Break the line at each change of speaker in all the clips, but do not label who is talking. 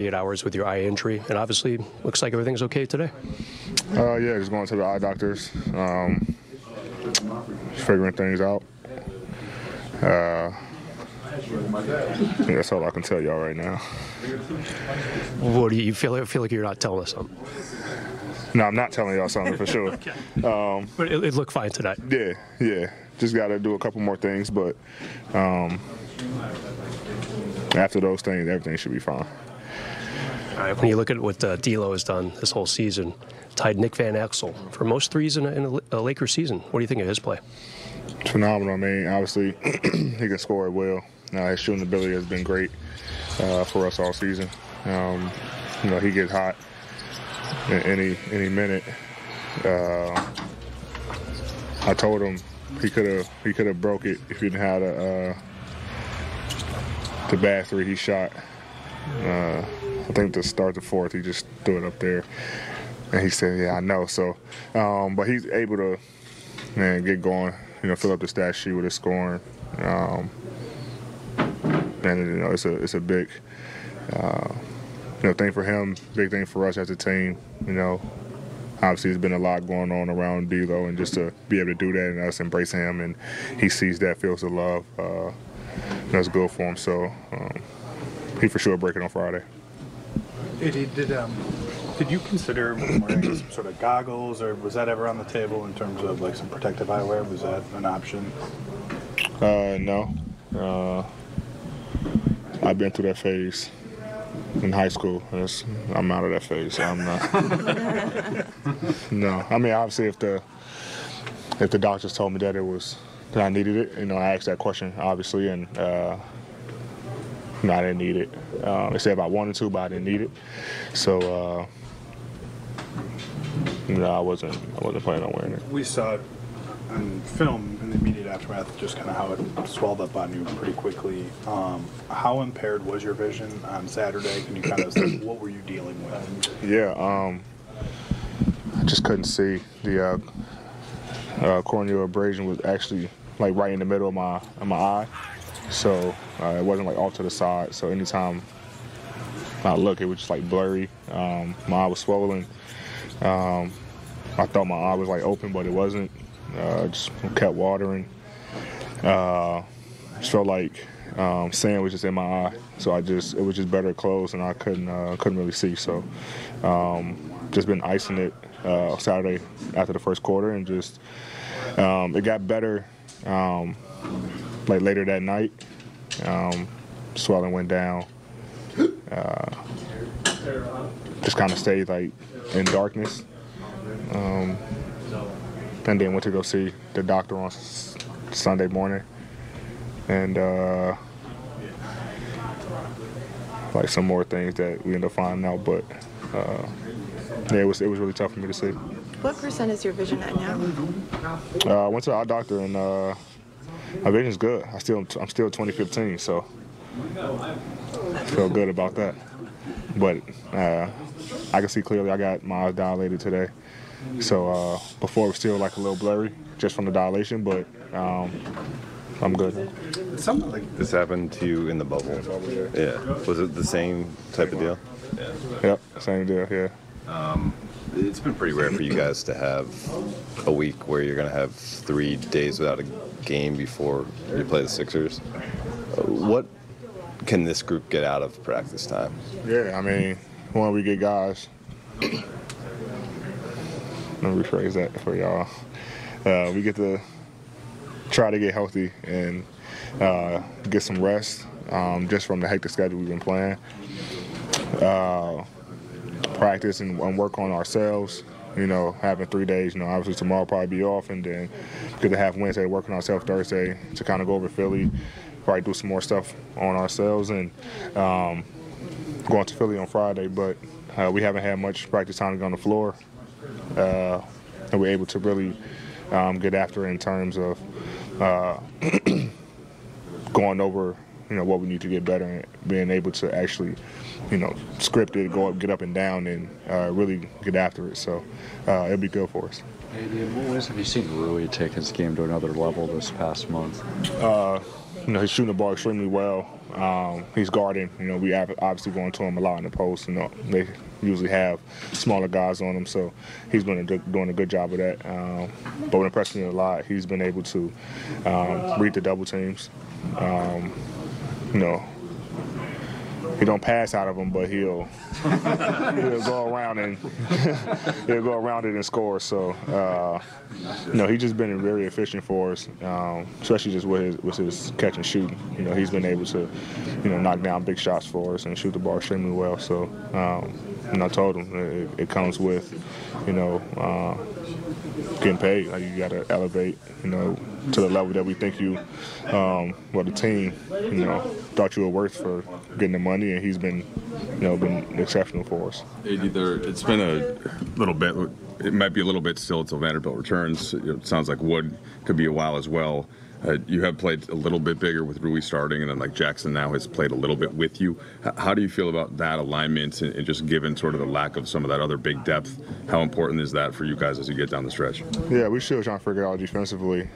8 hours with your eye injury, and obviously looks like everything's okay today.
Yeah, just going to the eye doctors, figuring things out. Yeah, that's all I can tell y'all right now.
What do you feel like you're not telling us something?
No, I'm not telling y'all something for sure.
Okay. But it looked fine today.
Yeah. Just got to do a couple more things, but after those things, everything should be fine.
All right, when you look at what D'Lo has done this whole season, tied Nick Van Exel for most threes in a Lakers season. What do you think of his play?
It's phenomenal. I mean, obviously, he can score it well. His shooting ability has been great for us all season. He gets hot in any minute. I told him he could have broke it if he didn't have the bad three he shot. I think to start the fourth, he just threw it up there, and he said, "Yeah, I know." So, but he's able to, get going. Fill up the stat sheet with his scoring, and it's a big, thing for him. Big thing for us as a team. Obviously, there's been a lot going on around D'Lo, and just to be able to do that and us embrace him, and he sees that, feels the love. That's good for him. So, he for sure break it on Friday.
Did you consider wearing some sort of goggles, or was that ever on the table in terms of like some protective eyewear? Was that an option?
No. I've been through that phase in high school. I'm out of that phase. I'm not. No. I mean, obviously, if the doctors told me that I needed it, I asked that question obviously, and I didn't need it. They said if I wanted to, but I didn't need it. So, I wasn't planning on wearing it.
We saw it on film in the immediate aftermath, just kind of how it swelled up on you pretty quickly. How impaired was your vision on Saturday? Can you kind of say, what were you dealing with?
Yeah, I just couldn't see. The corneal abrasion was actually like right in the middle of my eye. So it wasn't like off to the side. So anytime I look, it was just like blurry. My eye was swollen. I thought my eye was like open, but it wasn't. Just kept watering. Just felt like sand was just in my eye. So it was just better closed, and I couldn't really see. So just been icing it Saturday after the first quarter, and just it got better. Like later that night, swelling went down. Just kind of stayed like in darkness, and then went to go see the doctor on Sunday morning, and like some more things that we ended up finding out. But yeah, it was really tough for me to see.
What percent is your vision at now?
I went to the eye doctor, and my vision's good. I'm still 20/15, so I feel good about that. But I can see clearly. I got my eyes dilated today, so before it was still like a little blurry just from the dilation, but I'm good.
Something like this happened to you in the bubble. Yeah. Was it the same type of deal? Yeah.
Yep, same deal. Yeah.
It's been pretty rare for you guys to have a week where you're going to have 3 days without a game before you play the Sixers. What can this group get out of practice time?
Yeah, I mean, when we get guys, let me rephrase that for y'all. We get to try to get healthy and get some rest just from the hectic schedule we've been playing. Practice and work on ourselves, having 3 days, obviously tomorrow will probably be off, and then get to have Wednesday, work on ourselves Thursday to kind of go over Philly, probably do some more stuff on ourselves, and going to Philly on Friday. But we haven't had much practice time to go on the floor, and we're able to really get after it in terms of going over what we need to get better and being able to actually script it, get up and down, and really get after it. So it'll be good for us.
In what ways have you seen Rui take his game to another level this past month?
He's shooting the ball extremely well. He's guarding. We obviously going to him a lot in the post. They usually have smaller guys on him, so he's been doing a good job of that. But what impressed me a lot, he's been able to read the double teams. He don't pass out of them, but he'll go around and he'll go around it and score. So he's just been very efficient for us, especially just with his catch and shoot. He's been able to knock down big shots for us and shoot the ball extremely well. So I told him it comes with getting paid. You got to elevate to the level that we think the team thought you were worth for getting the money, and he's been exceptional for us.
It's been a little bit. It might be a little bit still until Vanderbilt returns. It sounds like Wood could be a while as well. You have played a little bit bigger with Rui starting, and then like Jackson now has played a little bit with you. How do you feel about that alignment, and just given sort of the lack of some of that other big depth, how important is that for you guys as you get down the stretch?
Yeah, we're still trying to figure it out defensively.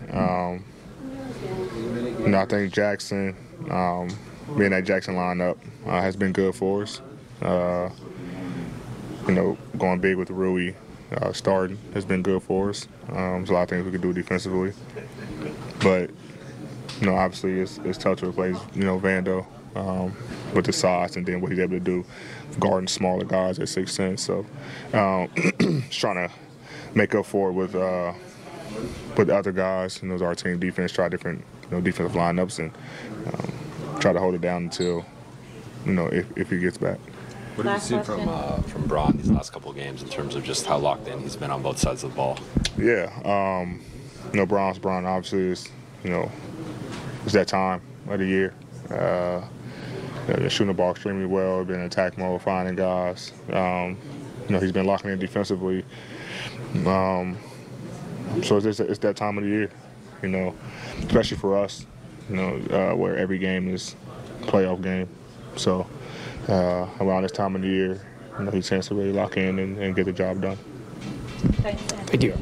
I think Jackson, being that Jackson lineup, has been good for us. Going big with Rui starting has been good for us. There's a lot of things we can do defensively. But, obviously it's tough to replace, Vando with the size and then what he's able to do guarding smaller guys at 6'10". So just trying to make up for it with the other guys. As our team defense, try different defensive lineups and try to hold it down until, if he gets back.
What have you seen from Braun these last couple of games in terms of just how locked in he's been on both sides of the ball?
Yeah, Braun obviously is, it's that time of the year. They're shooting the ball extremely well, been in attack mode, finding guys. He's been locking in defensively. So it's that time of the year, especially for us, where every game is a playoff game. So around this time of the year, he tends to really lock in and get the job done.
Thank you.